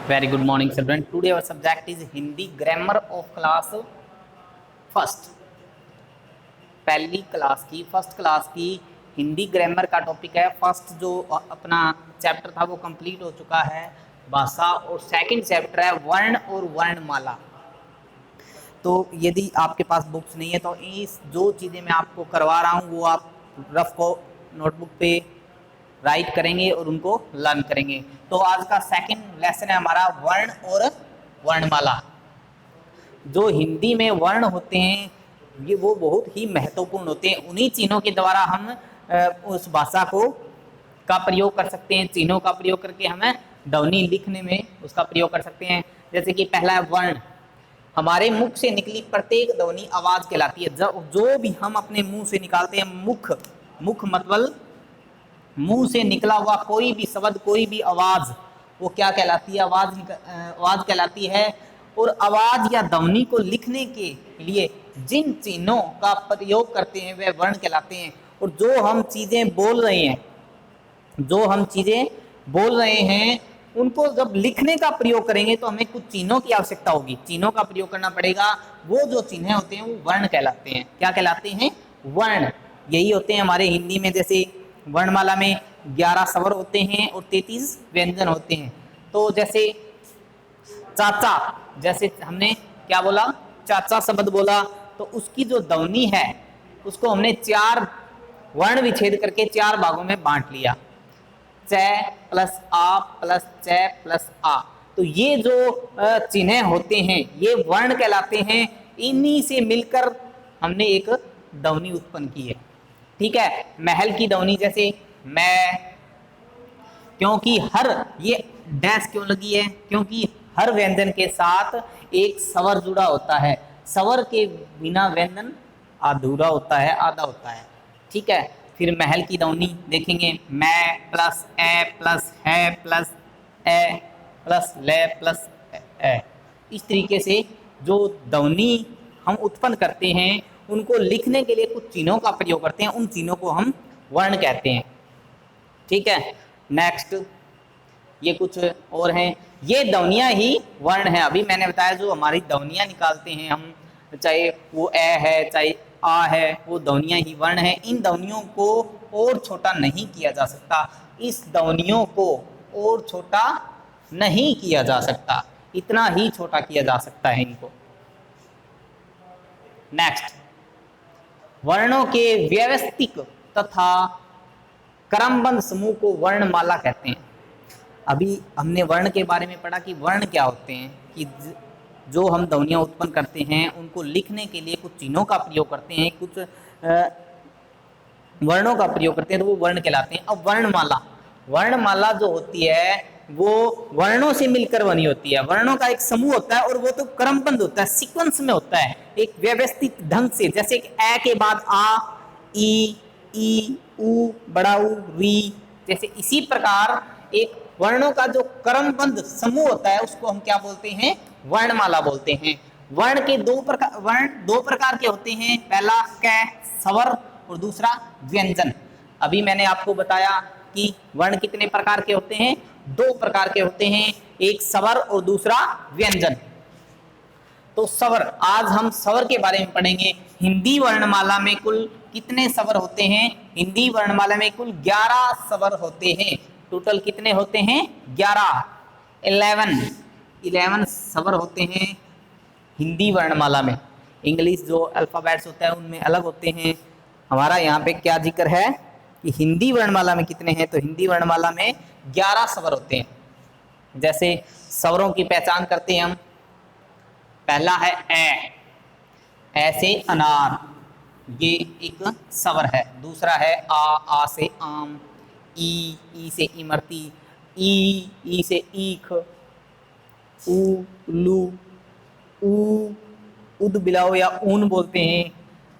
Very good morning, children. Today our subject is Hindi grammar of class first. पहली class की first class की Hindi grammar का topic है। First जो अपना चैप्टर था वो कंप्लीट हो चुका है, भाषा, और सेकंड चैप्टर है वर्ण और वर्णमाला। तो यदि आपके पास बुक्स नहीं है तो इस जो चीज़ें मैं आपको करवा रहा हूँ वो आप रफ को नोटबुक पे राइट करेंगे और उनको लर्न करेंगे। तो आज का सेकंड लेसन है हमारा वर्ण और वर्णमाला। जो हिंदी में वर्ण होते हैं ये वो बहुत ही महत्वपूर्ण होते हैं। उन्हीं चिन्हों के द्वारा हम उस भाषा को का प्रयोग कर सकते हैं। चिन्हों का प्रयोग करके हमें ध्वनि लिखने में उसका प्रयोग कर सकते हैं। जैसे कि पहला है वर्ण। हमारे मुख से निकली प्रत्येक ध्वनि आवाज कहलाती है। जो भी हम अपने मुंह से निकालते हैं, मुख मतलब मुंह से निकला हुआ कोई भी शब्द, कोई भी आवाज, वो क्या कहलाती है? आवाज कहलाती है। और आवाज या ध्वनि को लिखने के लिए जिन चिन्हों का प्रयोग करते हैं वे वर्ण कहलाते हैं। और जो हम चीजें बोल रहे हैं उनको जब लिखने का प्रयोग करेंगे तो हमें कुछ चिन्हों की आवश्यकता होगी, चिन्हों का प्रयोग करना पड़ेगा। वो जो चिन्ह होते हैं वो वर्ण कहलाते हैं। क्या कहलाते हैं? वर्ण। यही होते हैं हमारे हिंदी में। जैसे वर्णमाला में 11 स्वर होते हैं और 33 व्यंजन होते हैं। तो जैसे चाचा, जैसे हमने क्या बोला? चाचा शब्द बोला, तो उसकी जो ध्वनि है उसको हमने 4 वर्ण विच्छेद करके 4 भागों में बांट लिया। च प्लस आ प्लस च प्लस आ। तो ये जो चिन्ह होते हैं ये वर्ण कहलाते हैं। इन्हीं से मिलकर हमने एक ध्वनि उत्पन्न की है। ठीक है। महल की ध्वनि जैसे मैं, क्योंकि हर, ये डैश क्यों लगी है? क्योंकि हर व्यंजन के साथ एक स्वर जुड़ा होता है। स्वर के बिना व्यंजन अधूरा होता है, आधा होता है। ठीक है। फिर महल की ध्वनि देखेंगे, मैं प्लस ए प्लस है प्लस ए प्लस ले प्लस ए। इस तरीके से जो ध्वनि हम उत्पन्न करते हैं उनको लिखने के लिए कुछ चिन्हों का प्रयोग करते हैं। उन चिन्हों को हम वर्ण कहते हैं। ठीक है। नेक्स्ट ये कुछ और हैं। ये ध्वनियाँ ही वर्ण हैं। अभी मैंने बताया जो हमारी ध्वनियाँ निकालते हैं हम, चाहे वो ए है चाहे आ है, वो ध्वनियाँ ही वर्ण हैं। इन ध्वनियों को और छोटा नहीं किया जा सकता। इस ध्वनियों को और छोटा नहीं किया जा सकता, इतना ही छोटा किया जा सकता है इनको। नेक्स्ट, वर्णों के व्यवस्थित तथा क्रमबद्ध समूह को वर्णमाला कहते हैं। अभी हमने वर्ण के बारे में पढ़ा कि वर्ण क्या होते हैं, कि जो हम ध्वनियाँ उत्पन्न करते हैं उनको लिखने के लिए कुछ चिन्हों का प्रयोग करते हैं, कुछ वर्णों का प्रयोग करते हैं, तो वो वर्ण कहलाते हैं। अब वर्णमाला जो होती है वो वर्णों से मिलकर बनी होती है। वर्णों का एक समूह होता है और वो तो क्रमबद्ध होता है, सीक्वेंस में होता है, एक व्यवस्थित ढंग से। जैसे ए के बाद आ, ई, उ, बड़ा उ, री, जैसे इसी प्रकार एक वर्णों का जो क्रमबद्ध समूह होता है उसको हम क्या बोलते हैं? वर्णमाला बोलते हैं। वर्ण के दो प्रकार के होते हैं। पहला कै, स्वर, और दूसरा व्यंजन। अभी मैंने आपको बताया कि वर्ण कितने प्रकार के होते हैं? 2 प्रकार के होते हैं, एक स्वर और दूसरा व्यंजन। तो स्वर, आज हम स्वर के बारे में पढ़ेंगे। हिंदी वर्णमाला में कुल कितने स्वर होते हैं? हिंदी वर्णमाला में कुल 11 स्वर होते हैं। टोटल कितने होते हैं? 11 स्वर होते हैं हिंदी वर्णमाला में। इंग्लिश जो अल्फाबेट्स होता है उनमें अलग होते हैं। हमारा यहाँ पे क्या जिक्र है कि हिंदी वर्णमाला में कितने हैं? तो हिंदी वर्णमाला में 11 स्वर होते हैं। जैसे स्वरों की पहचान करते हैं हम। पहला है ए, ऐसे अनार, ये एक स्वर है। दूसरा है आ से आम, ई से इमरती, ई से ईख, ऊ, लू, ऊ, उद बिलाओ या ऊन बोलते हैं,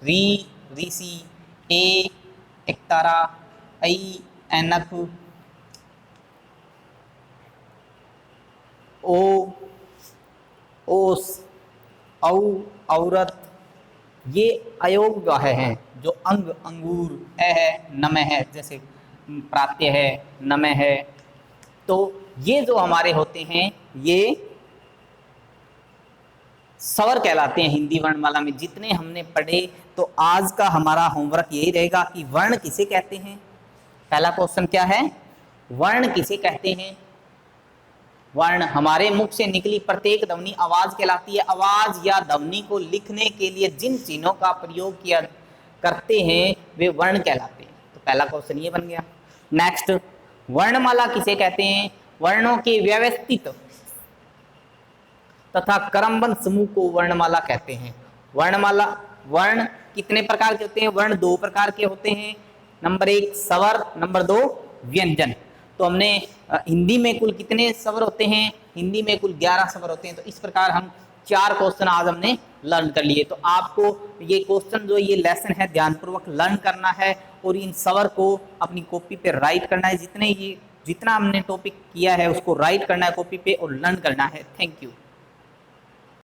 री, ऋषि, ए, एकतारा, ऐ, ऐनक, ओ, ओस, औ, औरत। ये अयोग गाहे हैं जो अंगूर, है, नमः है, जैसे प्रात्य है, नमः है। तो ये जो हमारे होते हैं ये स्वर कहलाते हैं हिंदी वर्णमाला में। जितने हमने पढ़े, तो आज का हमारा होमवर्क यही रहेगा कि वर्ण किसे कहते हैं। पहला क्वेश्चन क्या है, वर्ण किसे कहते हैं। वर्ण हमारे मुख से निकली प्रत्येक ध्वनि आवाज कहलाती है। आवाज या ध्वनि को लिखने के लिए जिन चिन्हों का प्रयोग किया करते हैं वे वर्ण कहलाते हैं। तो पहला क्वेश्चन ये बन गया। नेक्स्ट, वर्णमाला किसे कहते हैं। वर्णों के व्यवस्थित तथा क्रमबद्ध समूह को वर्णमाला कहते हैं। वर्णमाला, वर्ण कितने प्रकार के होते हैं। वर्ण दो प्रकार के होते हैं। नंबर 1 स्वर, नंबर 2 व्यंजन। तो हमने हिंदी में कुल कितने स्वर होते हैं, हिंदी में कुल 11 स्वर होते हैं। तो इस प्रकार हम 4 क्वेश्चन आज हमने लर्न कर लिए। तो आपको ये क्वेश्चन जो ये लेसन है ध्यानपूर्वक लर्न करना है और इन स्वर को अपनी कॉपी पे राइट करना है। जितना हमने टॉपिक किया है उसको राइट करना है कॉपी पे और लर्न करना है। Thank you.